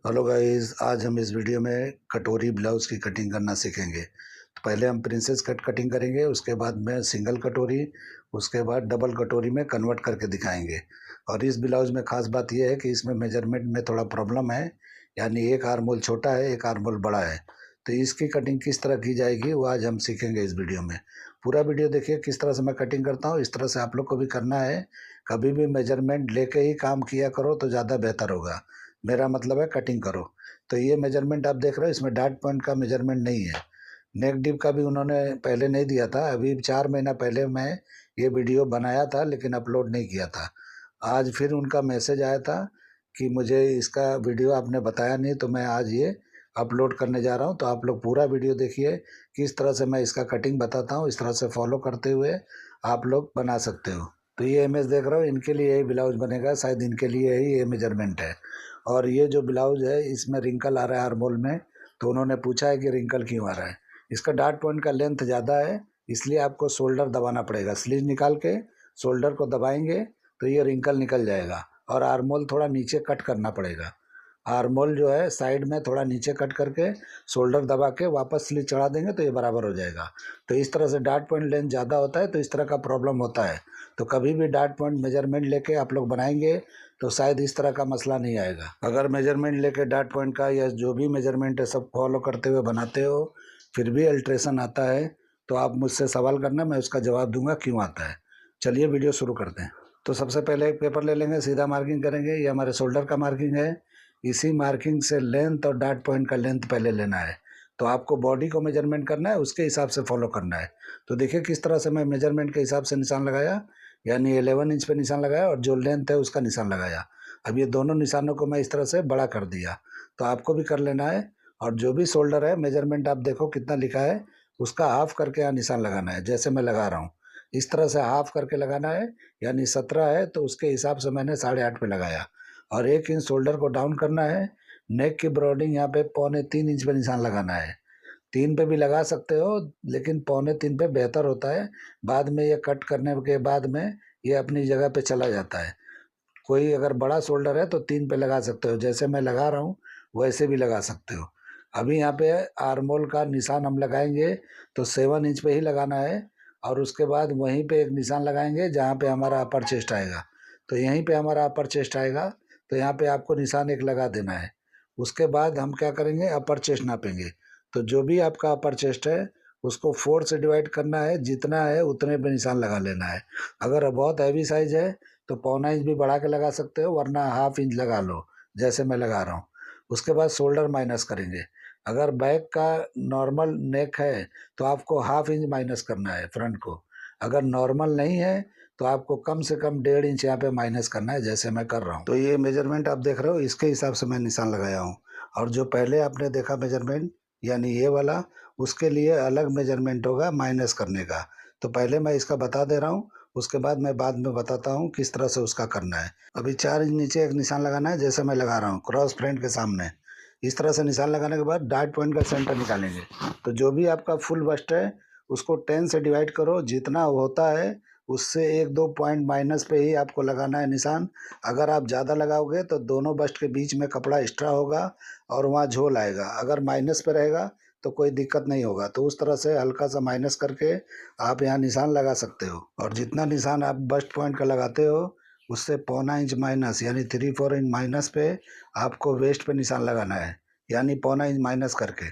Hello guys, आज हम इस वीडियो में कटोरी ब्लाउज की कटिंग करना सीखेंगे। तो पहले हम प्रिंसेस कट कटिंग करेंगे, उसके बाद में सिंगल कटोरी, उसके बाद डबल कटोरी में कन्वर्ट करके दिखाएंगे। और इस ब्लाउज में ख़ास बात यह है कि इसमें मेजरमेंट में थोड़ा प्रॉब्लम है, यानी एक आर्मोल छोटा है, एक आर्मोल बड़ा है। तो इसकी कटिंग किस तरह की जाएगी वो आज हम सीखेंगे इस वीडियो में। पूरा वीडियो देखिए किस तरह से मैं कटिंग करता हूँ, इस तरह से आप लोग को भी करना है। कभी भी मेजरमेंट लेके ही काम किया करो तो ज़्यादा बेहतर होगा। मेरा मतलब है कटिंग करो। तो ये मेजरमेंट आप देख रहे हो, इसमें डॉट पॉइंट का मेजरमेंट नहीं है। नेक डीप का भी उन्होंने पहले नहीं दिया था। अभी 4 महीना पहले मैं ये वीडियो बनाया था लेकिन अपलोड नहीं किया था। आज फिर उनका मैसेज आया था कि मुझे इसका वीडियो आपने बताया नहीं, तो मैं आज ये अपलोड करने जा रहा हूँ। तो आप लोग पूरा वीडियो देखिए, किस तरह से मैं इसका कटिंग बताता हूँ, इस तरह से फॉलो करते हुए आप लोग बना सकते हो। तो ये इमेज देख रहे हो, इनके लिए यही ब्लाउज बनेगा, शायद इनके लिए ही ये मेजरमेंट है। और ये जो ब्लाउज है इसमें रिंकल आ रहा है आर्मोल में, तो उन्होंने पूछा है कि रिंकल क्यों आ रहा है। इसका डॉट पॉइंट का लेंथ ज़्यादा है, इसलिए आपको शोल्डर दबाना पड़ेगा। स्लीव निकाल के शोल्डर को दबाएंगे तो ये रिंकल निकल जाएगा। और आर्मोल थोड़ा नीचे कट करना पड़ेगा। आर्मोल जो है साइड में थोड़ा नीचे कट करके शोल्डर दबा के वापस स्लीव चढ़ा देंगे तो ये बराबर हो जाएगा। तो इस तरह से डॉट पॉइंट लेंथ ज़्यादा होता है तो इस तरह का प्रॉब्लम होता है। तो कभी भी डॉट पॉइंट मेजरमेंट लेके आप लोग बनाएंगे तो शायद इस तरह का मसला नहीं आएगा। अगर मेजरमेंट लेके डॉट पॉइंट का या जो भी मेजरमेंट है सब फॉलो करते हुए बनाते हो, फिर भी अल्ट्रेशन आता है, तो आप मुझसे सवाल करना, मैं उसका जवाब दूंगा क्यों आता है। चलिए वीडियो शुरू करते हैं। तो सबसे पहले एक पेपर ले लेंगे, सीधा मार्किंग करेंगे। ये हमारे शोल्डर का मार्किंग है। इसी मार्किंग से लेंथ और डॉट पॉइंट का लेंथ पहले लेना है। तो आपको बॉडी को मेजरमेंट करना है, उसके हिसाब से फॉलो करना है। तो देखिए किस तरह से मैं मेजरमेंट के हिसाब से निशान लगाया, यानी 11 इंच पे निशान लगाया और जो लेंथ है उसका निशान लगाया। अब ये दोनों निशानों को मैं इस तरह से बड़ा कर दिया। तो आपको भी कर लेना है। और जो भी शोल्डर है मेजरमेंट आप देखो कितना लिखा है, उसका हाफ करके यहाँ निशान लगाना है, जैसे मैं लगा रहा हूँ इस तरह से हाफ करके लगाना है। यानी 17 है तो उसके हिसाब से मैंने 8.5 पे लगाया। और 1 इंच शोल्डर को डाउन करना है। नेक की ब्रॉडिंग यहाँ पे 2.75 इंच पे निशान लगाना है। 3 पे भी लगा सकते हो, लेकिन 2.75 पे बेहतर होता है। बाद में ये कट करने के बाद में ये अपनी जगह पे चला जाता है। कोई अगर बड़ा शोल्डर है तो 3 पे लगा सकते हो, जैसे मैं लगा रहा हूँ वैसे भी लगा सकते हो। अभी यहाँ पे आर्मोल का निशान हम लगाएंगे तो 7 इंच पे ही लगाना है। और उसके बाद वहीं पे एक निशान लगाएंगे जहाँ पे हमारा अपर चेस्ट आएगा। तो यहीं पे हमारा अपर चेस्ट आएगा, तो यहाँ पे आपको निशान एक लगा देना है। उसके बाद हम क्या करेंगे, अपर चेस्ट नापेंगे। तो जो भी आपका अपर चेस्ट है उसको 4 से डिवाइड करना है, जितना है उतने पे निशान लगा लेना है। अगर बहुत हैवी साइज है तो 0.25 इंच भी बढ़ा के लगा सकते हो, वरना हाफ इंच लगा लो जैसे मैं लगा रहा हूँ। उसके बाद शोल्डर माइनस करेंगे। अगर बैक का नॉर्मल नेक है तो आपको हाफ इंच माइनस करना है फ्रंट को। अगर नॉर्मल नहीं है तो आपको कम से कम 1.5 इंच यहाँ पे माइनस करना है, जैसे मैं कर रहा हूँ। तो ये मेजरमेंट आप देख रहे हो, इसके हिसाब से मैं निशान लगाया हूँ। और जो पहले आपने देखा मेजरमेंट, यानी ये वाला, उसके लिए अलग मेजरमेंट होगा माइनस करने का। तो पहले मैं इसका बता दे रहा हूँ, उसके बाद मैं बाद में बताता हूँ किस तरह से उसका करना है। अभी 4 इंच नीचे एक निशान लगाना है, जैसे मैं लगा रहा हूँ क्रॉस फ्रंट के सामने। इस तरह से निशान लगाने के बाद डॉट पॉइंट का सेंटर निकालेंगे। तो जो भी आपका फुल बस्ट है उसको 10 से डिवाइड करो, जितना होता है उससे 1-2 पॉइंट माइनस पे ही आपको लगाना है निशान। अगर आप ज़्यादा लगाओगे तो दोनों बस्ट के बीच में कपड़ा एक्स्ट्रा होगा और वहाँ झोल आएगा। अगर माइनस पे रहेगा तो कोई दिक्कत नहीं होगा। तो उस तरह से हल्का सा माइनस करके आप यहाँ निशान लगा सकते हो। और जितना निशान आप बस्ट पॉइंट का लगाते हो उससे 0.25 इंच माइनस, यानी 3-4 इंच माइनस पे आपको वेस्ट पे निशान लगाना है, यानी 0.25 इंच माइनस करके।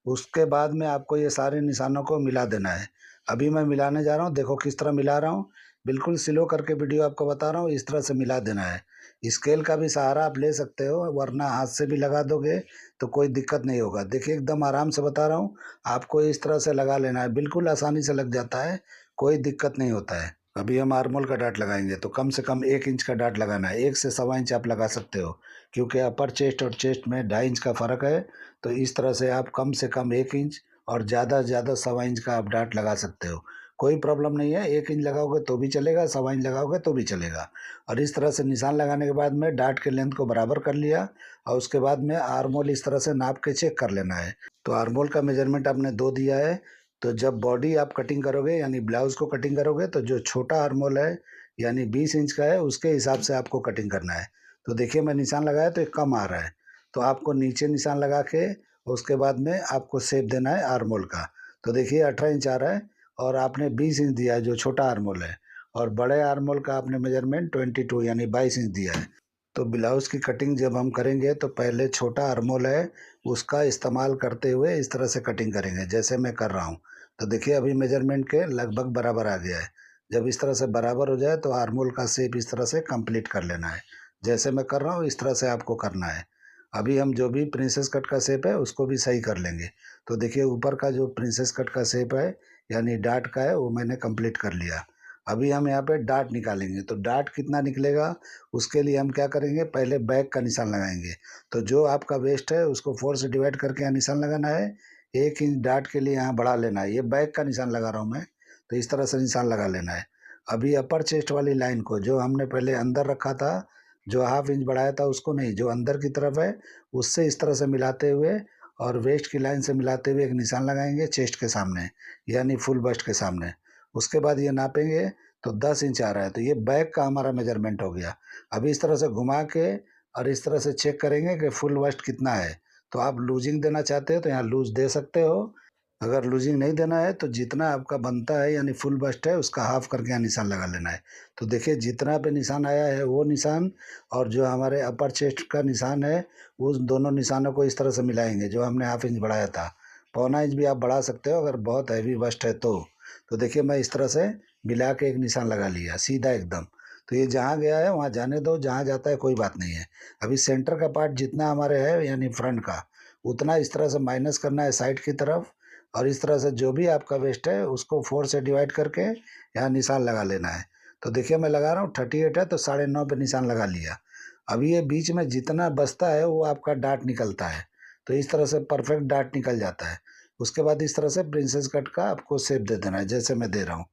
उसके बाद में आपको ये सारे निशानों को मिला देना है। अभी मैं मिलाने जा रहा हूँ, देखो किस तरह मिला रहा हूँ। बिल्कुल स्लो करके वीडियो आपको बता रहा हूँ, इस तरह से मिला देना है। स्केल का भी सहारा आप ले सकते हो, वरना हाथ से भी लगा दोगे तो कोई दिक्कत नहीं होगा। देखिए एकदम आराम से बता रहा हूँ, आपको इस तरह से लगा लेना है, बिल्कुल आसानी से लग जाता है, कोई दिक्कत नहीं होता है। अभी हम आर्मोल का डाट लगाएंगे तो कम से कम 1 इंच का डाट लगाना है। 1 से 1.25 इंच आप लगा सकते हो, क्योंकि अपर चेस्ट और चेस्ट में 2.5 इंच का फ़र्क है। तो इस तरह से आप कम से कम 1 इंच और ज़्यादा से ज़्यादा 1.25 इंच का आप डाट लगा सकते हो। कोई प्रॉब्लम नहीं है, 1 इंच लगाओगे तो भी चलेगा, 1.25 इंच लगाओगे तो भी चलेगा। और इस तरह से निशान लगाने के बाद में डाट के लेंथ को बराबर कर लिया। और उसके बाद में आर्मोल इस तरह से नाप के चेक कर लेना है। तो आर्मोल का मेजरमेंट आपने 2 दिया है। तो जब बॉडी आप कटिंग करोगे, यानी ब्लाउज को कटिंग करोगे, तो जो छोटा आर्मोल है यानी 20 इंच का है, उसके हिसाब से आपको कटिंग करना है। तो देखिए मैं निशान लगाया तो एक कम आ रहा है, तो आपको नीचे निशान लगा के उसके बाद में आपको शेप देना है आर्म होल का। तो देखिए 18 इंच आ रहा है और आपने 20 इंच दिया है जो छोटा आर्म होल है, और बड़े आर्म होल का आपने मेजरमेंट 22 यानी 22 इंच दिया है। तो ब्लाउज़ की कटिंग जब हम करेंगे तो पहले छोटा आर्म होल है उसका इस्तेमाल करते हुए इस तरह से कटिंग करेंगे जैसे मैं कर रहा हूँ। तो देखिए अभी मेजरमेंट के लगभग बराबर आ गया है। जब इस तरह से बराबर हो जाए तो आर्म होल का शेप इस तरह से कंप्लीट कर लेना है। जैसे मैं कर रहा हूँ इस तरह से आपको करना है। अभी हम जो भी प्रिंसेस कट का शेप है उसको भी सही कर लेंगे। तो देखिए ऊपर का जो प्रिंसेस कट का शेप है यानी डार्ट का है वो मैंने कंप्लीट कर लिया। अभी हम यहाँ पे डार्ट निकालेंगे, तो डार्ट कितना निकलेगा उसके लिए हम क्या करेंगे, पहले बैक का निशान लगाएंगे। तो जो आपका वेस्ट है उसको 4 से डिवाइड करके यहाँ निशान लगाना है। 1 इंच डार्ट के लिए यहाँ बढ़ा लेना है। ये बैक का निशान लगा रहा हूँ मैं, तो इस तरह से निशान लगा लेना है। अभी अपर चेस्ट वाली लाइन को जो हमने पहले अंदर रखा था, जो हाफ इंच बढ़ाया था उसको नहीं, जो अंदर की तरफ है उससे इस तरह से मिलाते हुए और वेस्ट की लाइन से मिलाते हुए एक निशान लगाएंगे चेस्ट के सामने यानी फुल बस्ट के सामने। उसके बाद ये नापेंगे तो 10 इंच आ रहा है, तो ये बैक का हमारा मेजरमेंट हो गया। अभी इस तरह से घुमा के और इस तरह से चेक करेंगे कि फुल बस्ट कितना है। तो आप लूजिंग देना चाहते हो तो यहाँ लूज दे सकते हो। अगर लूजिंग नहीं देना है तो जितना आपका बनता है यानी फुल बस्ट है उसका हाफ करके यहाँ निशान लगा लेना है। तो देखिए जितना पे निशान आया है वो निशान और जो हमारे अपर चेस्ट का निशान है उस दोनों निशानों को इस तरह से मिलाएंगे। जो हमने हाफ इंच बढ़ाया था, पौना इंच भी आप बढ़ा सकते हो अगर बहुत हैवी बस्ट है तो। तो देखिए मैं इस तरह से मिला के एक निशान लगा लिया सीधा एकदम। तो ये जहाँ गया है वहाँ जाने दो, जहाँ जाता है कोई बात नहीं है। अभी सेंटर का पार्ट जितना हमारे है यानी फ्रंट का, उतना इस तरह से माइनस करना है साइड की तरफ, और इस तरह से जो भी आपका वेस्ट है उसको 4 से डिवाइड करके यहाँ निशान लगा लेना है। तो देखिए मैं लगा रहा हूँ 38 है तो 9.5 पे निशान लगा लिया। अभी ये बीच में जितना बचता है वो आपका डार्ट निकलता है, तो इस तरह से परफेक्ट डार्ट निकल जाता है। उसके बाद इस तरह से प्रिंसेस कट का आपको शेप दे देना है जैसे मैं दे रहा हूँ,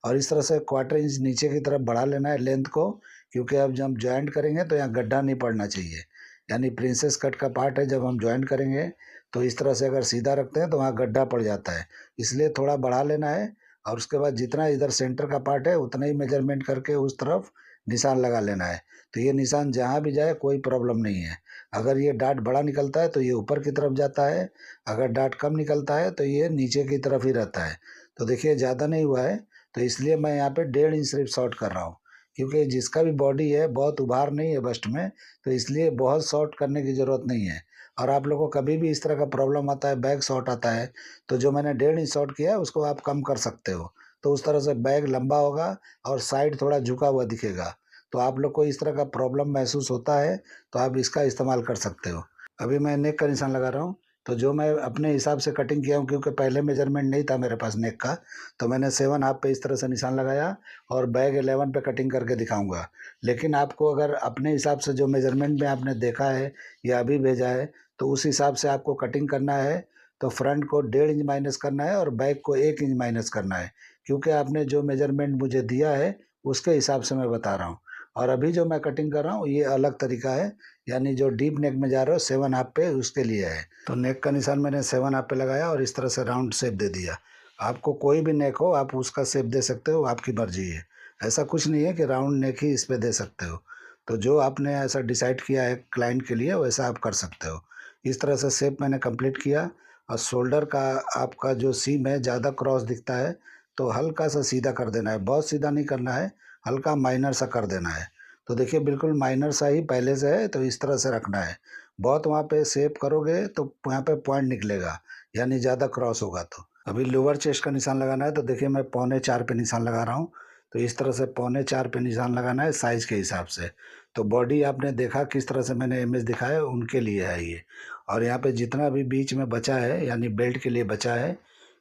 और इस तरह से 1/4 इंच नीचे की तरफ बढ़ा लेना है लेंथ को, क्योंकि अब जब हम जॉइंट करेंगे तो यहाँ गड्ढा नहीं पड़ना चाहिए। यानी प्रिंसेस कट का पार्ट है, जब हम जॉइंट करेंगे तो इस तरह से अगर सीधा रखते हैं तो वहाँ गड्ढा पड़ जाता है, इसलिए थोड़ा बढ़ा लेना है। और उसके बाद जितना इधर सेंटर का पार्ट है उतना ही मेजरमेंट करके उस तरफ निशान लगा लेना है। तो ये निशान जहाँ भी जाए कोई प्रॉब्लम नहीं है। अगर ये डार्ट बड़ा निकलता है तो ये ऊपर की तरफ जाता है, अगर डार्ट कम निकलता है तो ये नीचे की तरफ ही रहता है। तो देखिए ज़्यादा नहीं हुआ है, तो इसलिए मैं यहाँ पे 1.5 इंच सिर्फ शॉर्ट कर रहा हूँ, क्योंकि जिसका भी बॉडी है बहुत उभार नहीं है बस्ट में, तो इसलिए बहुत शॉर्ट करने की ज़रूरत नहीं है। और आप लोगों को कभी भी इस तरह का प्रॉब्लम आता है, बैग शॉर्ट आता है, तो जो मैंने 1.5 इंच शॉर्ट किया है उसको आप कम कर सकते हो। तो उस तरह से बैग लंबा होगा और साइड थोड़ा झुका हुआ दिखेगा। तो आप लोग को इस तरह का प्रॉब्लम महसूस होता है तो आप इसका इस्तेमाल कर सकते हो। अभी मैं नेक का निशान लगा रहा हूँ, तो जो मैं अपने हिसाब से कटिंग किया हूँ क्योंकि पहले मेजरमेंट नहीं था मेरे पास नेक का, तो मैंने 7 हाफ पे इस तरह से निशान लगाया और बैग 11 पे कटिंग करके दिखाऊंगा। लेकिन आपको अगर अपने हिसाब से जो मेजरमेंट में आपने देखा है या अभी भेजा है तो उस हिसाब से आपको कटिंग करना है। तो फ्रंट को 1.5 इंच माइनस करना है और बैक को 1 इंच माइनस करना है, क्योंकि आपने जो मेजरमेंट मुझे दिया है उसके हिसाब से मैं बता रहा हूँ। और अभी जो मैं कटिंग कर रहा हूँ ये अलग तरीका है, यानी जो डीप नेक में जा रहे हो 7 हाफ पे उसके लिए है। तो नेक का निशान मैंने 7 हाफ पे लगाया और इस तरह से राउंड शेप दे दिया। आपको कोई भी नेक हो आप उसका शेप दे सकते हो, आपकी मर्जी है। ऐसा कुछ नहीं है कि राउंड नेक ही इस पे दे सकते हो। तो जो आपने ऐसा डिसाइड किया है क्लाइंट के लिए वैसा आप कर सकते हो। इस तरह से शेप मैंने कंप्लीट किया। और शोल्डर का आपका जो सीम है ज़्यादा क्रॉस दिखता है तो हल्का सा सीधा कर देना है, बहुत सीधा नहीं करना है, हल्का माइनर सा कर देना है। तो देखिए बिल्कुल माइनर सा ही पहले से है तो इस तरह से रखना है। बहुत वहाँ पे शेप करोगे तो वहाँ पे पॉइंट निकलेगा, यानी ज़्यादा क्रॉस होगा। तो अभी लोअर चेस्ट का निशान लगाना है, तो देखिए मैं 3.25 पे निशान लगा रहा हूँ। तो इस तरह से 3.25 पे निशान लगाना है साइज़ के हिसाब से। तो बॉडी आपने देखा किस तरह से मैंने इमेज दिखाया उनके लिए है ये। और यहाँ पे जितना भी बीच में बचा है यानी बेल्ट के लिए बचा है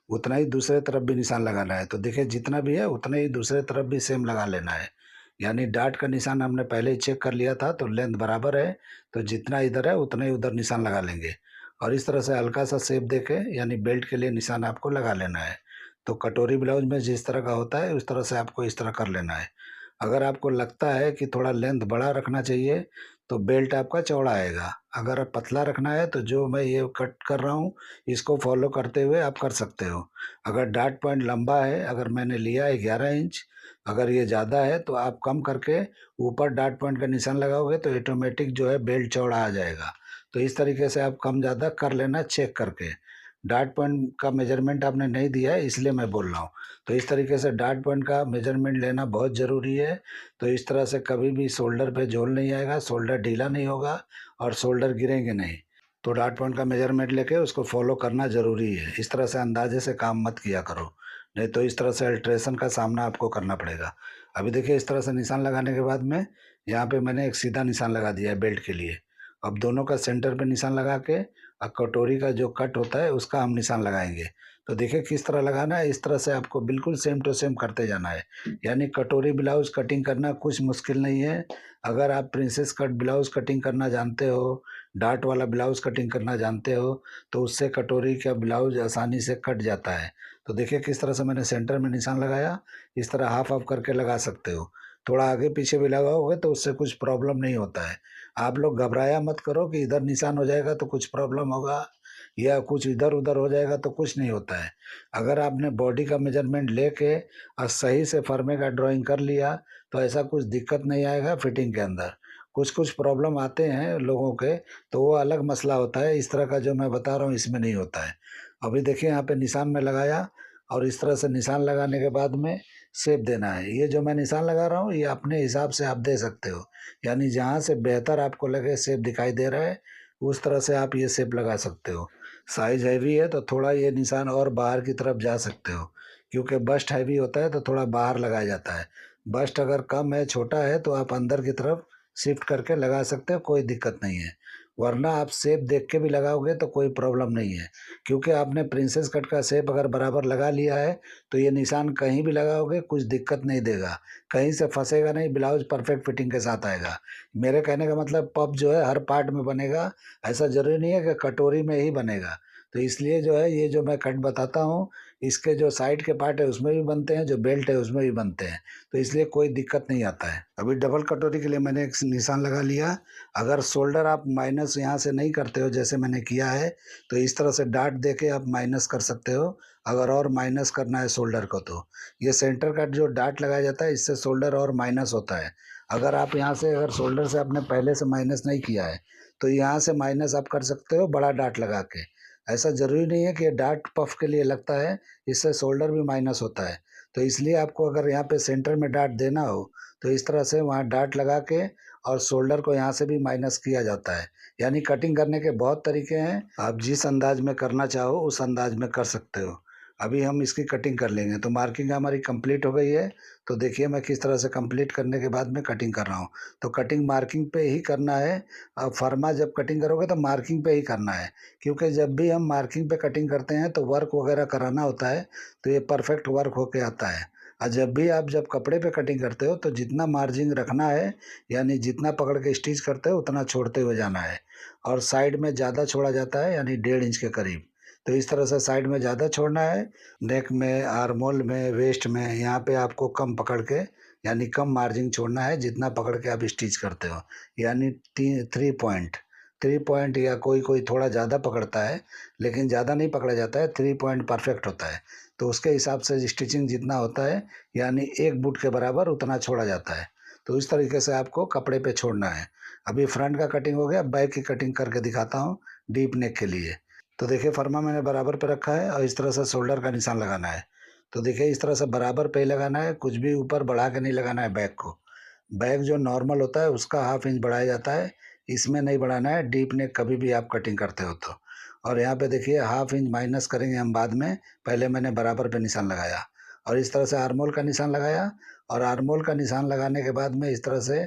उतना ही दूसरे तरफ भी निशान लगाना है। तो देखिए जितना भी है उतना ही दूसरे तरफ भी सेम लगा लेना है। यानी डार्ट का निशान हमने पहले ही चेक कर लिया था तो लेंथ बराबर है, तो जितना इधर है उतना ही उधर निशान लगा लेंगे। और इस तरह से हल्का सा शेप देके यानी बेल्ट के लिए निशान आपको लगा लेना है। तो कटोरी ब्लाउज में जिस तरह का होता है उस तरह से आपको इस तरह कर लेना है। अगर आपको लगता है कि थोड़ा लेंथ बड़ा रखना चाहिए तो बेल्ट आपका चौड़ा आएगा। अगर पतला रखना है तो जो मैं ये कट कर रहा हूँ इसको फॉलो करते हुए आप कर सकते हो। अगर डार्ट पॉइंट लंबा है, अगर मैंने लिया है 11 इंच, अगर ये ज़्यादा है तो आप कम करके ऊपर डार्ट पॉइंट का निशान लगाओगे तो ऑटोमेटिक जो है बेल्ट चौड़ा आ जाएगा। तो इस तरीके से आप कम ज़्यादा कर लेना चेक करके। डार्ट पॉइंट का मेजरमेंट आपने नहीं दिया है इसलिए मैं बोल रहा हूँ। तो इस तरीके से डार्ट पॉइंट का मेजरमेंट लेना बहुत ज़रूरी है। तो इस तरह से कभी भी शोल्डर पे झोल नहीं आएगा, शोल्डर ढीला नहीं होगा और शोल्डर गिरेंगे नहीं। तो डार्ट पॉइंट का मेजरमेंट लेके उसको फॉलो करना ज़रूरी है। इस तरह से अंदाजे से काम मत किया करो, नहीं तो इस तरह से अल्ट्रेशन का सामना आपको करना पड़ेगा। अभी देखिए इस तरह से निशान लगाने के बाद में यहाँ पे मैंने एक सीधा निशान लगा दिया है बेल्ट के लिए। अब दोनों का सेंटर पे निशान लगा के कटोरी का जो कट होता है उसका हम निशान लगाएंगे। तो देखिए किस तरह लगाना है, इस तरह से आपको बिल्कुल सेम टू सेम करते जाना है। यानी कटोरी ब्लाउज कटिंग करना कुछ मुश्किल नहीं है। अगर आप प्रिंसेस कट ब्लाउज कटिंग करना जानते हो, डार्ट वाला ब्लाउज कटिंग करना जानते हो, तो उससे कटोरी का ब्लाउज आसानी से कट जाता है। तो देखिए किस तरह से मैंने सेंटर में निशान लगाया, इस तरह हाफ हाफ करके लगा सकते हो। थोड़ा आगे पीछे भी लगाओगे तो उससे कुछ प्रॉब्लम नहीं होता है। आप लोग घबराया मत करो कि इधर निशान हो जाएगा तो कुछ प्रॉब्लम होगा या कुछ इधर उधर हो जाएगा, तो कुछ नहीं होता है। अगर आपने बॉडी का मेजरमेंट लेके और सही से फर्मे का ड्राइंग कर लिया तो ऐसा कुछ दिक्कत नहीं आएगा फिटिंग के अंदर। कुछ कुछ प्रॉब्लम आते हैं लोगों के, तो वो अलग मसला होता है। इस तरह का जो मैं बता रहा हूँ इसमें नहीं होता है। अभी देखिए यहाँ पे निशान में लगाया और इस तरह से निशान लगाने के बाद में शेप देना है। ये जो मैं निशान लगा रहा हूँ ये अपने हिसाब से आप दे सकते हो। यानी जहाँ से बेहतर आपको लगे शेप दिखाई दे रहा है उस तरह से आप ये शेप लगा सकते हो। साइज हैवी है तो थोड़ा ये निशान और बाहर की तरफ जा सकते हो, क्योंकि बस्ट हैवी होता है तो थोड़ा बाहर लगाया जाता है। बस्ट अगर कम है, छोटा है, तो आप अंदर की तरफ शिफ्ट करके लगा सकते हो, कोई दिक्कत नहीं है। वरना आप शेप देख के भी लगाओगे तो कोई प्रॉब्लम नहीं है, क्योंकि आपने प्रिंसेस कट का शेप अगर बराबर लगा लिया है तो ये निशान कहीं भी लगाओगे कुछ दिक्कत नहीं देगा, कहीं से फंसेगा नहीं, ब्लाउज परफेक्ट फिटिंग के साथ आएगा। मेरे कहने का मतलब पफ जो है हर पार्ट में बनेगा, ऐसा ज़रूरी नहीं है कि कटोरी में ही बनेगा। तो इसलिए जो है ये जो मैं कट बताता हूँ, इसके जो साइड के पार्ट है उसमें भी बनते हैं, जो बेल्ट है उसमें भी बनते हैं। तो इसलिए कोई दिक्कत नहीं आता है। अभी डबल कटोरी के लिए मैंने एक निशान लगा लिया। अगर शोल्डर आप माइनस यहाँ से नहीं करते हो जैसे मैंने किया है, तो इस तरह से डार्ट दे के आप माइनस कर सकते हो। अगर और माइनस करना है शोल्डर को तो ये सेंटर का जो डार्ट लगाया जाता है इससे शोल्डर और माइनस होता है। अगर आप यहाँ से अगर शोल्डर से आपने पहले से माइनस नहीं किया है तो यहाँ से माइनस आप कर सकते हो बड़ा डार्ट लगा के। ऐसा ज़रूरी नहीं है कि ये डार्ट पफ के लिए लगता है, इससे शोल्डर भी माइनस होता है। तो इसलिए आपको अगर यहाँ पे सेंटर में डार्ट देना हो तो इस तरह से वहाँ डार्ट लगा के और शोल्डर को यहाँ से भी माइनस किया जाता है। यानी कटिंग करने के बहुत तरीके हैं, आप जिस अंदाज में करना चाहो उस अंदाज में कर सकते हो। अभी हम इसकी कटिंग कर लेंगे। तो मार्किंग हमारी कंप्लीट हो गई है। तो देखिए मैं किस तरह से कंप्लीट करने के बाद में कटिंग कर रहा हूँ। तो कटिंग मार्किंग पे ही करना है। फर्मा जब कटिंग करोगे तो मार्किंग पे ही करना है, क्योंकि जब भी हम मार्किंग पे कटिंग करते हैं तो वर्क वगैरह कराना होता है, तो ये परफेक्ट वर्क होके आता है। और जब भी आप जब कपड़े पे कटिंग करते हो तो जितना मार्जिन रखना है, यानी जितना पकड़ के स्टिच करते हो उतना छोड़ते हुए जाना है। और साइड में ज़्यादा छोड़ा जाता है, यानी 1.5 इंच के करीब। तो इस तरह से साइड में ज़्यादा छोड़ना है। नेक में, आर्मोल में, वेस्ट में, यहाँ पे आपको कम पकड़ के, यानी कम मार्जिन छोड़ना है जितना पकड़ के आप स्टिच करते हो। यानी 3 पॉइंट या कोई कोई थोड़ा ज़्यादा पकड़ता है, लेकिन ज़्यादा नहीं पकड़ा जाता है। 3 पॉइंट परफेक्ट होता है। तो उसके हिसाब से स्टिचिंग जितना होता है, यानी 1 बूट के बराबर उतना छोड़ा जाता है। तो इस तरीके से आपको कपड़े पे छोड़ना है। अभी फ्रंट का कटिंग हो गया, बैक की कटिंग करके दिखाता हूँ डीप नेक के लिए। तो देखिए फर्मा मैंने बराबर पे रखा है और इस तरह से शोल्डर का निशान लगाना है। तो देखिए इस तरह से बराबर पे ही लगाना है, कुछ भी ऊपर बढ़ा के नहीं लगाना है बैक को। बैक जो नॉर्मल होता है उसका हाफ इंच बढ़ाया जाता है, इसमें नहीं बढ़ाना है। डीप नेक कभी भी आप कटिंग करते हो तो। और यहाँ पे देखिए हाफ इंच माइनस करेंगे हम बाद में, पहले मैंने बराबर पे निशान लगाया और इस तरह से आर्मोल का निशान लगाया। और आर्मोल का निशान लगाने के बाद में इस तरह से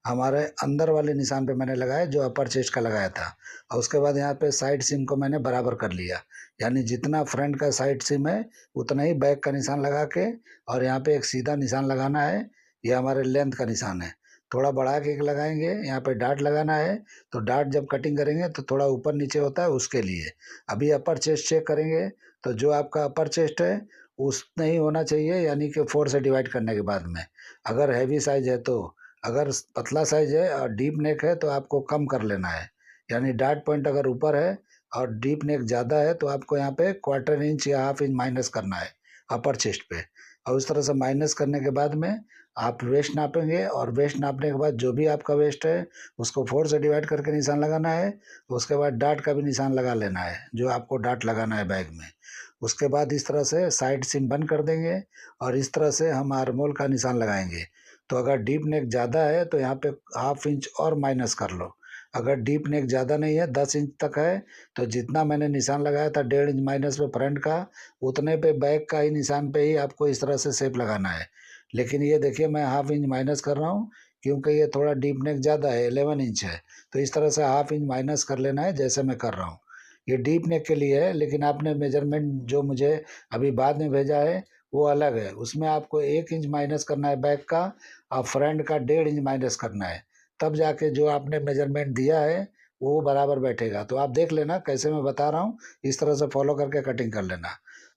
हमारे अंदर वाले निशान पे मैंने लगाया जो अपर चेस्ट का लगाया था। और उसके बाद यहाँ पे साइड सीम को मैंने बराबर कर लिया, यानी जितना फ्रंट का साइड सीम है उतना ही बैक का निशान लगा के, और यहाँ पे एक सीधा निशान लगाना है। ये हमारे लेंथ का निशान है। थोड़ा बढ़ा के लगाएंगे, यहाँ पे डार्ट लगाना है। तो डार्ट जब कटिंग करेंगे तो थोड़ा ऊपर नीचे होता है, उसके लिए। अभी अपर चेस्ट चेक करेंगे तो जो आपका अपर चेस्ट है उतना ही होना चाहिए, यानी कि 4 से डिवाइड करने के बाद में। अगर हैवी साइज है तो, अगर पतला साइज है और डीप नेक है तो आपको कम कर लेना है। यानी डार्ट पॉइंट अगर ऊपर है और डीप नेक ज़्यादा है तो आपको यहाँ पे 1/4 इंच या हाफ इंच माइनस करना है अपर चेस्ट पे। और उस तरह से माइनस करने के बाद में आप वेस्ट नापेंगे और वेस्ट नापने के बाद जो भी आपका वेस्ट है उसको 4 से डिवाइड करके निशान लगाना है। उसके बाद डाट का भी निशान लगा लेना है, जो आपको डाट लगाना है बैग में। उसके बाद इस तरह से साइड सिम बंद कर देंगे और इस तरह से हम आर्मोल का निशान लगाएंगे। तो अगर डीप नेक ज़्यादा है तो यहाँ पे ½ इंच और माइनस कर लो। अगर डीप नेक ज़्यादा नहीं है, 10 इंच तक है, तो जितना मैंने निशान लगाया था 1.5 इंच माइनस पे फ्रंट का, उतने पे बैक का ही निशान पे ही आपको इस तरह से शेप लगाना है। लेकिन ये देखिए मैं ½ इंच माइनस कर रहा हूँ, क्योंकि ये थोड़ा डीप नेक ज़्यादा है, 11 इंच है। तो इस तरह से ½ इंच माइनस कर लेना है, जैसे मैं कर रहा हूँ। ये डीप नेक के लिए है, लेकिन आपने मेजरमेंट जो मुझे अभी बाद में भेजा है वो अलग है। उसमें आपको 1 इंच माइनस करना है बैक का और फ्रंट का 1.5 इंच माइनस करना है। तब जाके जो आपने मेजरमेंट दिया है वो बराबर बैठेगा। तो आप देख लेना कैसे मैं बता रहा हूँ, इस तरह से फॉलो करके कटिंग कर लेना।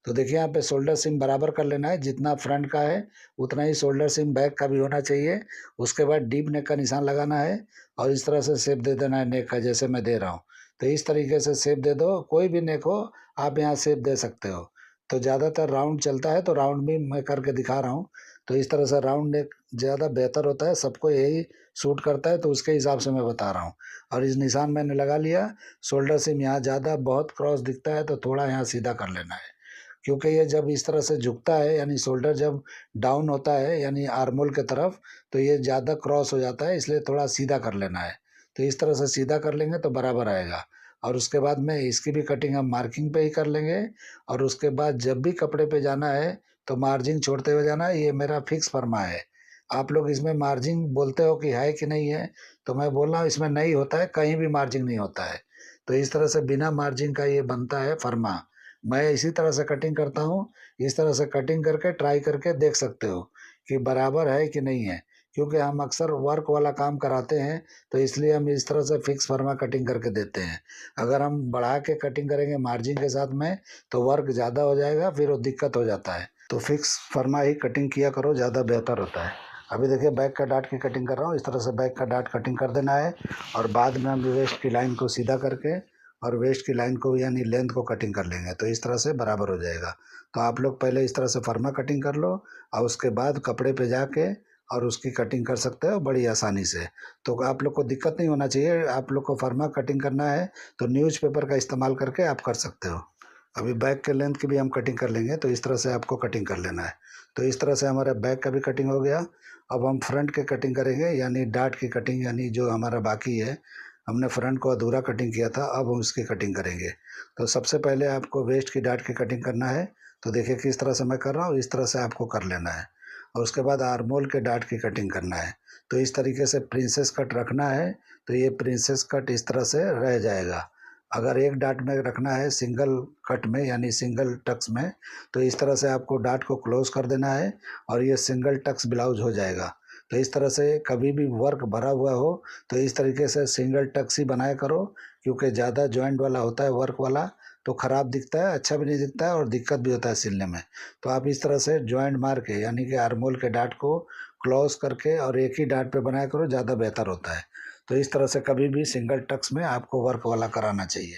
तो देखिए यहाँ पे शोल्डर सीम बराबर कर लेना है, जितना फ्रंट का है उतना ही शोल्डर सीम बैक का भी होना चाहिए। उसके बाद डीप नेक का निशान लगाना है और इस तरह से शेप दे देना है नेक का, जैसे मैं दे रहा हूँ। तो इस तरीके से शेप दे दो, कोई भी नेक हो आप यहाँ शेप दे सकते हो। तो ज़्यादातर राउंड चलता है, तो राउंड भी मैं करके दिखा रहा हूँ। तो इस तरह से राउंड नेक ज़्यादा बेहतर होता है, सबको यही सूट करता है, तो उसके हिसाब से मैं बता रहा हूँ। और इस निशान मैंने लगा लिया। शोल्डर सीम यहाँ ज़्यादा बहुत क्रॉस दिखता है तो थोड़ा यहाँ सीधा कर लेना है, क्योंकि ये जब इस तरह से झुकता है यानी शोल्डर जब डाउन होता है यानी आर्मोल के तरफ, तो ये ज़्यादा क्रॉस हो जाता है, इसलिए थोड़ा सीधा कर लेना है। तो इस तरह से सीधा कर लेंगे तो बराबर आएगा। और उसके बाद में इसकी भी कटिंग हम मार्किंग पे ही कर लेंगे। और उसके बाद जब भी कपड़े पे जाना है तो मार्जिन छोड़ते हुए जाना है। ये मेरा फिक्स फर्मा है। आप लोग इसमें मार्जिन बोलते हो कि है कि नहीं है, तो मैं बोल रहा हूँ इसमें नहीं होता है, कहीं भी मार्जिन नहीं होता है। तो इस तरह से बिना मार्जिन का ये बनता है फर्मा। मैं इसी तरह से कटिंग करता हूँ। इस तरह से कटिंग करके ट्राई करके देख सकते हो कि बराबर है कि नहीं है, क्योंकि हम अक्सर वर्क वाला काम कराते हैं, तो इसलिए हम इस तरह से फिक्स फर्मा कटिंग करके देते हैं। अगर हम बढ़ा के कटिंग करेंगे मार्जिन के साथ में तो वर्क ज़्यादा हो जाएगा, फिर वो दिक्कत हो जाता है। तो फिक्स फर्मा ही कटिंग किया करो, ज़्यादा बेहतर होता है। अभी देखिए बैक का डाट की कटिंग कर रहा हूँ। इस तरह से बैक का डाट कटिंग कर देना है और बाद में हम वेस्ट की लाइन को सीधा करके और वेस्ट की लाइन को यानी लेंथ को कटिंग कर लेंगे, तो इस तरह से बराबर हो जाएगा। तो आप लोग पहले इस तरह से फर्मा कटिंग कर लो और उसके बाद कपड़े पे जाके और उसकी कटिंग कर सकते हो बड़ी आसानी से। तो आप लोग को दिक्कत नहीं होना चाहिए। आप लोग को फर्मा कटिंग करना है तो न्यूज़पेपर का इस्तेमाल करके आप कर सकते हो। अभी बैक के लेंथ की भी हम कटिंग कर लेंगे, तो इस तरह से आपको कटिंग कर लेना है। तो इस तरह से हमारा बैक का भी कटिंग हो गया। अब हम फ्रंट के कटिंग करेंगे, यानी डाट की कटिंग, यानी जो हमारा बाकी है। हमने फ्रंट को अधूरा कटिंग किया था, अब हम उसकी कटिंग करेंगे। तो सबसे पहले आपको वेस्ट की डाट की कटिंग करना है। तो देखिए किस तरह से मैं कर रहा हूँ, इस तरह से आपको कर लेना है। और उसके बाद आर्मोल के डाट की कटिंग करना है। तो इस तरीके से प्रिंसेस कट रखना है। तो ये प्रिंसेस कट इस तरह से रह जाएगा। अगर एक डाट में रखना है सिंगल कट में यानी सिंगल टक्स में, तो इस तरह से आपको डाट को क्लोज कर देना है और ये सिंगल टक्स ब्लाउज हो जाएगा। तो इस तरह से कभी भी वर्क भरा हुआ हो तो इस तरीके से सिंगल टक्स ही बनाया करो, क्योंकि ज़्यादा जॉइंट वाला होता है वर्क वाला तो ख़राब दिखता है, अच्छा भी नहीं दिखता है और दिक्कत भी होता है सिलने में। तो आप इस तरह से जॉइंट मार के यानी कि आर्मोल के डाट को क्लोज करके और एक ही डाट पे बनाया करो, ज़्यादा बेहतर होता है। तो इस तरह से कभी भी सिंगल टक्स में आपको वर्क वाला कराना चाहिए,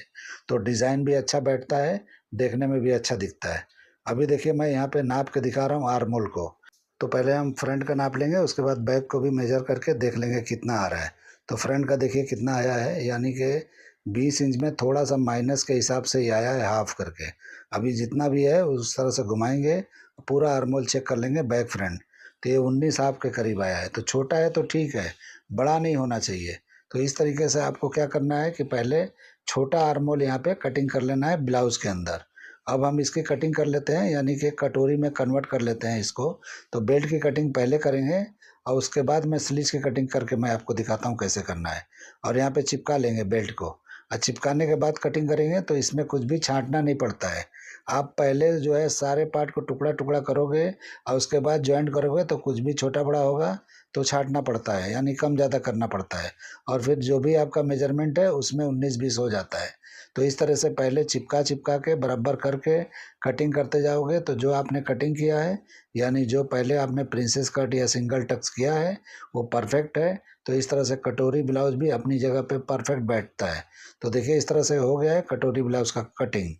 तो डिज़ाइन भी अच्छा बैठता है, देखने में भी अच्छा दिखता है। अभी देखिए मैं यहाँ पे नाप के दिखा रहा हूँ आर्मोल को। तो पहले हम फ्रंट का नाप लेंगे, उसके बाद बैक को भी मेजर करके देख लेंगे कितना आ रहा है। तो फ्रंट का देखिए कितना आया है, यानी कि 20 इंच में थोड़ा सा माइनस के हिसाब से ही आया है, हाफ करके। अभी जितना भी है उस तरह से घुमाएंगे, पूरा आर्मोल चेक कर लेंगे बैक फ्रंट। तो ये 19 हाफ के करीब आया है। तो छोटा है तो ठीक है, बड़ा नहीं होना चाहिए। तो इस तरीके से आपको क्या करना है कि पहले छोटा आर्मोल यहाँ पे कटिंग कर लेना है ब्लाउज के अंदर। अब हम इसकी कटिंग कर लेते हैं, यानी कि कटोरी में कन्वर्ट कर लेते हैं इसको। तो बेल्ट की कटिंग पहले करेंगे और उसके बाद मैं स्लीव्स की कटिंग करके मैं आपको दिखाता हूँ कैसे करना है। और यहाँ पे चिपका लेंगे बेल्ट को और चिपकाने के बाद कटिंग करेंगे, तो इसमें कुछ भी छांटना नहीं पड़ता है। आप पहले जो है सारे पार्ट को टुकड़ा टुकड़ा करोगे और उसके बाद जॉइंट करोगे, तो कुछ भी छोटा बड़ा होगा तो छांटना पड़ता है, यानी कम ज़्यादा करना पड़ता है। और फिर जो भी आपका मेजरमेंट है उसमें 19-20 हो जाता है। तो इस तरह से पहले चिपका चिपका के बराबर करके कटिंग करते जाओगे, तो जो आपने कटिंग किया है यानी जो पहले आपने प्रिंसेस कट या सिंगल टक्स किया है वो परफेक्ट है। तो इस तरह से कटोरी ब्लाउज भी अपनी जगह पे परफेक्ट बैठता है। तो देखिए इस तरह से हो गया है कटोरी ब्लाउज का कटिंग।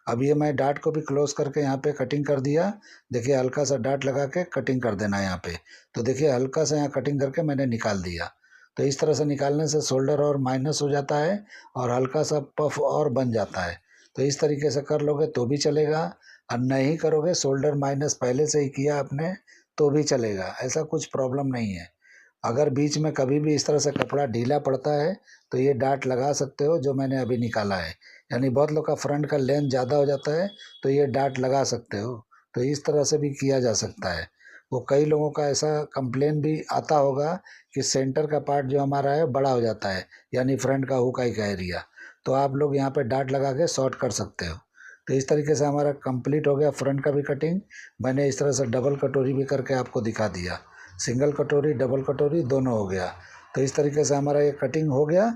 अब ये मैं डाट को भी क्लोज करके यहाँ पे कटिंग कर दिया। देखिए हल्का सा डाट लगा के कटिंग कर देना है यहाँ पे। तो देखिए हल्का सा यहाँ कटिंग करके मैंने निकाल दिया। तो इस तरह से निकालने से शोल्डर और माइनस हो जाता है और हल्का सा पफ और बन जाता है। तो इस तरीके से कर लोगे तो भी चलेगा, और नहीं करोगे शोल्डर माइनस पहले से ही किया आपने तो भी चलेगा, ऐसा कुछ प्रॉब्लम नहीं है। अगर बीच में कभी भी इस तरह से कपड़ा ढीला पड़ता है तो ये डाट लगा सकते हो जो मैंने अभी निकाला है। यानी बहुत लोग का फ्रंट का लेंथ ज़्यादा हो जाता है तो ये डाट लगा सकते हो। तो इस तरह से भी किया जा सकता है। वो कई लोगों का ऐसा कंप्लेन भी आता होगा कि सेंटर का पार्ट जो हमारा है बड़ा हो जाता है, यानी फ्रंट का हुकाई का एरिया। तो आप लोग यहाँ पे डाट लगा के शॉर्ट कर सकते हो। तो इस तरीके से हमारा कंप्लीट हो गया फ्रंट का भी कटिंग। मैंने इस तरह से डबल कटोरी भी करके आपको दिखा दिया। सिंगल कटोरी डबल कटोरी दोनों हो गया। तो इस तरीके से हमारा ये कटिंग हो गया।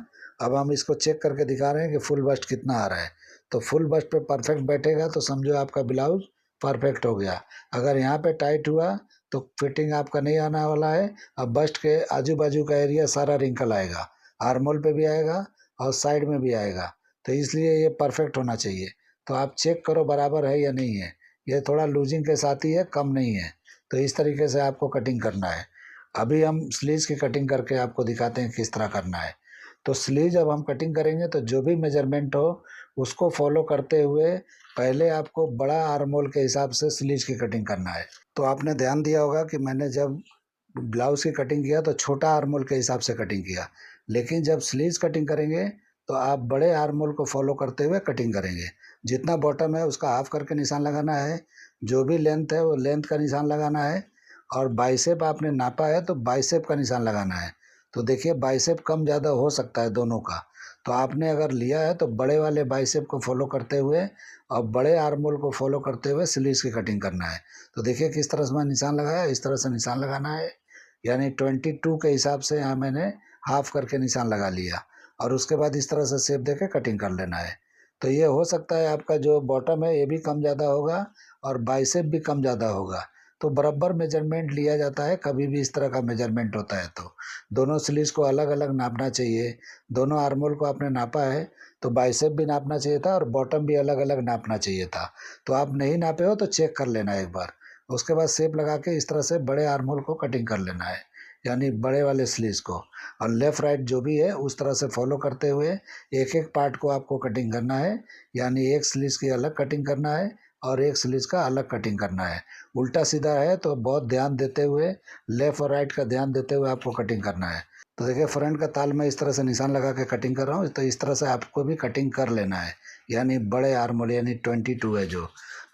अब हम इसको चेक करके दिखा रहे हैं कि फुल बस्ट कितना आ रहा है। तो फुल बस्ट पे परफेक्ट बैठेगा तो समझो आपका ब्लाउज परफेक्ट हो गया। अगर यहाँ पे टाइट हुआ तो फिटिंग आपका नहीं आने वाला है। अब बस्ट के आजू बाजू का एरिया सारा रिंकल आएगा, आर्मोल पे भी आएगा और साइड में भी आएगा। तो इसलिए ये परफेक्ट होना चाहिए। तो आप चेक करो बराबर है या नहीं है। ये थोड़ा लूजिंग के साथ ही है, कम नहीं है। तो इस तरीके से आपको कटिंग करना है। अभी हम स्लीव्स की कटिंग करके आपको दिखाते हैं किस तरह करना है। तो स्लीव जब हम कटिंग करेंगे तो जो भी मेजरमेंट हो उसको फॉलो करते हुए पहले आपको बड़ा आर्म होल के हिसाब से स्लीव्स की कटिंग करना है। तो आपने ध्यान दिया होगा कि मैंने जब ब्लाउज की कटिंग किया तो छोटा आर्म होल के हिसाब से कटिंग किया, लेकिन जब स्लीव्स कटिंग करेंगे तो आप बड़े आर्म होल को फॉलो करते हुए कटिंग करेंगे। जितना बॉटम है उसका हाफ करके निशान लगाना है, जो भी लेंथ है वो लेंथ का निशान लगाना है, और बाइसेप आपने नापा है तो बाइसेप का निशान लगाना है। तो देखिए बाइसेप कम ज़्यादा हो सकता है दोनों का। तो आपने अगर लिया है तो बड़े वाले बाइसेप को फॉलो करते हुए और बड़े आर्म होल को फॉलो करते हुए स्लीव्स की कटिंग करना है। तो देखिए किस तरह से मैं निशान लगाया, इस तरह से निशान लगाना है। यानी 22 के हिसाब से यहाँ मैंने हाफ करके निशान लगा लिया, और उसके बाद इस तरह से शेप देके कटिंग कर लेना है। तो ये हो सकता है आपका जो बॉटम है ये भी कम ज़्यादा होगा और बाइसेप भी कम ज़्यादा होगा। तो बराबर मेजरमेंट लिया जाता है कभी भी इस तरह का मेजरमेंट होता है तो। दोनों स्लीव्स को अलग अलग नापना चाहिए। दोनों आर्म होल को आपने नापा है तो बाइसेप भी नापना चाहिए था और बॉटम भी अलग अलग नापना चाहिए था। तो आप नहीं नापे हो तो चेक कर लेना एक बार। उसके बाद शेप लगा के इस तरह से बड़े आर्म होल को कटिंग कर लेना है, यानी बड़े वाले स्लीव्स को। और लेफ़्ट राइट जो भी है उस तरह से फॉलो करते हुए एक एक पार्ट को आपको कटिंग करना है। यानी एक स्लीव्स की अलग कटिंग करना है और एक स्लीव्स का अलग कटिंग करना है। उल्टा सीधा है तो बहुत ध्यान देते हुए, लेफ़्ट और राइट का ध्यान देते हुए आपको कटिंग करना है। तो देखिए फ्रंट का ताल मैं इस तरह से निशान लगा के कटिंग कर रहा हूँ, तो इस तरह से आपको भी कटिंग कर लेना है। यानी बड़े आर्म होल यानी 22 है जो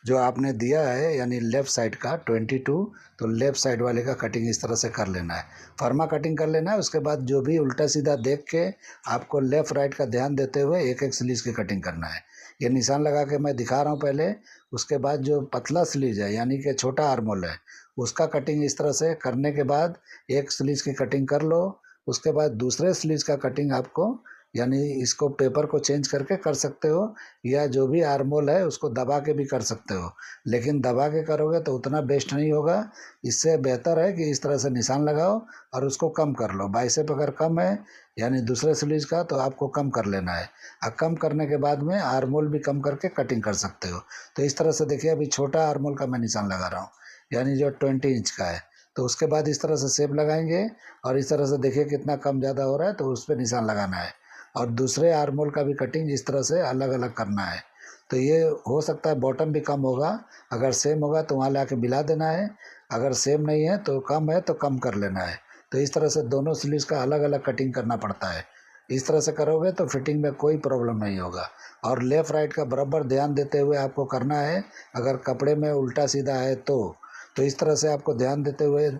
जो आपने दिया है, यानी लेफ़्ट साइड का 22, तो लेफ़्ट साइड वाले का कटिंग इस तरह से कर लेना है। फर्मा कटिंग कर लेना है। उसके बाद जो भी उल्टा सीधा देख के आपको लेफ़्ट राइट का ध्यान देते हुए एक एक स्लीव्स की कटिंग करना है। ये निशान लगा के मैं दिखा रहा हूँ पहले। उसके बाद जो पतला स्लीव है यानी कि छोटा आर्म होल है उसका कटिंग इस तरह से करने के बाद एक स्लीव्स की कटिंग कर लो। उसके बाद दूसरे स्लीव्स का कटिंग आपको, यानी इसको पेपर को चेंज करके कर सकते हो, या जो भी आर्म होल है उसको दबा के भी कर सकते हो। लेकिन दबा के करोगे तो उतना बेस्ट नहीं होगा। इससे बेहतर है कि इस तरह से निशान लगाओ और उसको कम कर लो। बाइसेप अगर कम है यानी दूसरे स्लीव्स का तो आपको कम कर लेना है, और कम करने के बाद में आर्म होल भी कम करके कटिंग कर सकते हो। तो इस तरह से देखिए अभी छोटा आर्म होल का मैं निशान लगा रहा हूँ, यानी जो 20 इंच का है। तो उसके बाद इस तरह से शेप लगाएंगे और इस तरह से देखिए कितना कम ज़्यादा हो रहा है तो उस पर निशान लगाना है। और दूसरे आर्म होल का भी कटिंग इस तरह से अलग अलग करना है। तो ये हो सकता है बॉटम भी कम होगा, अगर सेम होगा तो वहाँ ला के मिला देना है, अगर सेम नहीं है तो कम है तो कम कर लेना है। तो इस तरह से दोनों स्लीव्स का अलग अलग कटिंग करना पड़ता है। इस तरह से करोगे तो फिटिंग में कोई प्रॉब्लम नहीं होगा। और लेफ़्ट राइट का बराबर ध्यान देते हुए आपको करना है। अगर कपड़े में उल्टा सीधा है तो इस तरह से आपको ध्यान देते हुए,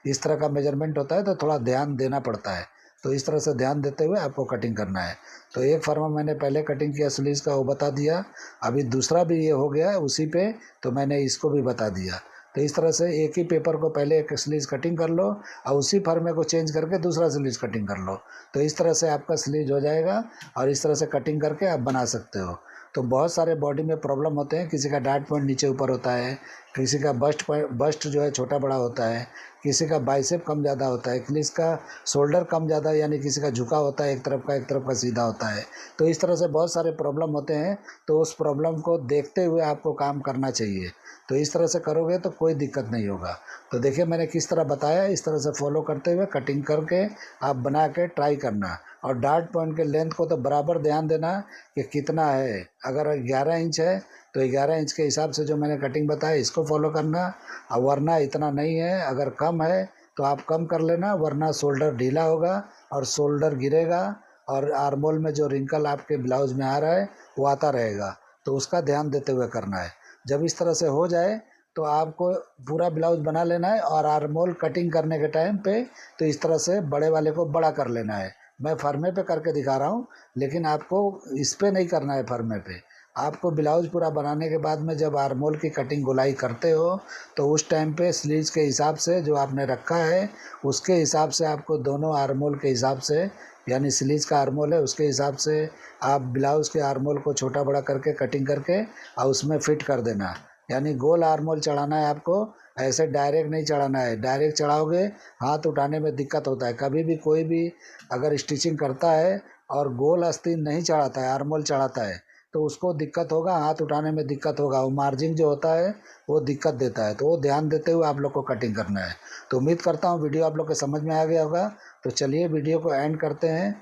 इस तरह का मेजरमेंट होता है तो थोड़ा ध्यान देना पड़ता है। तो इस तरह से ध्यान देते हुए आपको कटिंग करना है। तो एक फर्मा मैंने पहले कटिंग किया स्लीव्स का, वो बता दिया। अभी दूसरा भी ये हो गया है उसी पे, तो मैंने इसको भी बता दिया। तो इस तरह से एक ही पेपर को पहले एक स्लीव्स कटिंग कर लो और उसी फर्मे को चेंज करके दूसरा स्लीव्स कटिंग कर लो। तो इस तरह से आपका स्लीव्स हो जाएगा और इस तरह से कटिंग करके आप बना सकते हो। तो बहुत सारे बॉडी में प्रॉब्लम होते हैं। किसी का डार्ट पॉइंट नीचे ऊपर होता है, किसी का बस्ट जो है छोटा बड़ा होता है, किसी का बाइसेप कम ज़्यादा होता है, किसी का शोल्डर कम ज़्यादा, यानी किसी का झुका होता है, एक तरफ का सीधा होता है। तो इस तरह से बहुत सारे प्रॉब्लम होते हैं। तो उस प्रॉब्लम को देखते हुए आपको काम करना चाहिए। तो इस तरह से करोगे तो कोई दिक्कत नहीं होगा। तो देखिए मैंने किस तरह बताया, इस तरह से फॉलो करते हुए कटिंग करके आप बना के ट्राई करना। और डार्ट पॉइंट के लेंथ को तो बराबर ध्यान देना कि कितना है। अगर 11 इंच है तो 11 इंच के हिसाब से जो मैंने कटिंग बताया इसको फॉलो करना। और वरना इतना नहीं है, अगर कम है तो आप कम कर लेना, वरना शोल्डर ढीला होगा और शोल्डर गिरेगा और आर्मोल में जो रिंकल आपके ब्लाउज में आ रहा है वो आता रहेगा। तो उसका ध्यान देते हुए करना है। जब इस तरह से हो जाए तो आपको पूरा ब्लाउज बना लेना है। और आर्मोल कटिंग करने के टाइम पे तो इस तरह से बड़े वाले को बड़ा कर लेना है। मैं फर्मे पे करके दिखा रहा हूँ, लेकिन आपको इस पे नहीं करना है फर्मे पे। आपको ब्लाउज पूरा बनाने के बाद में जब आर्मोल की कटिंग गोलाई करते हो तो उस टाइम पे स्लीव्स के हिसाब से जो आपने रखा है उसके हिसाब से आपको दोनों आर्मोल के हिसाब से, यानी स्लीव्स का आर्मोल है उसके हिसाब से आप ब्लाउज़ के आर्मोल को छोटा बड़ा करके कटिंग करके और उसमें फिट कर देना। यानी गोल आर्मोल चढ़ाना है आपको, ऐसे डायरेक्ट नहीं चढ़ाना है। डायरेक्ट चढ़ाओगे हाथ उठाने में दिक्कत होता है। कभी भी कोई भी अगर स्टिचिंग करता है और गोल आस्तीन नहीं चढ़ाता है, आर्मोल चढ़ाता है, तो उसको दिक्कत होगा, हाथ उठाने में दिक्कत होगा। वो मार्जिन जो होता है वो दिक्कत देता है। तो वो ध्यान देते हुए आप लोग को कटिंग करना है। तो उम्मीद करता हूँ वीडियो आप लोग के समझ में आ गया होगा। तो चलिए वीडियो को एंड करते हैं।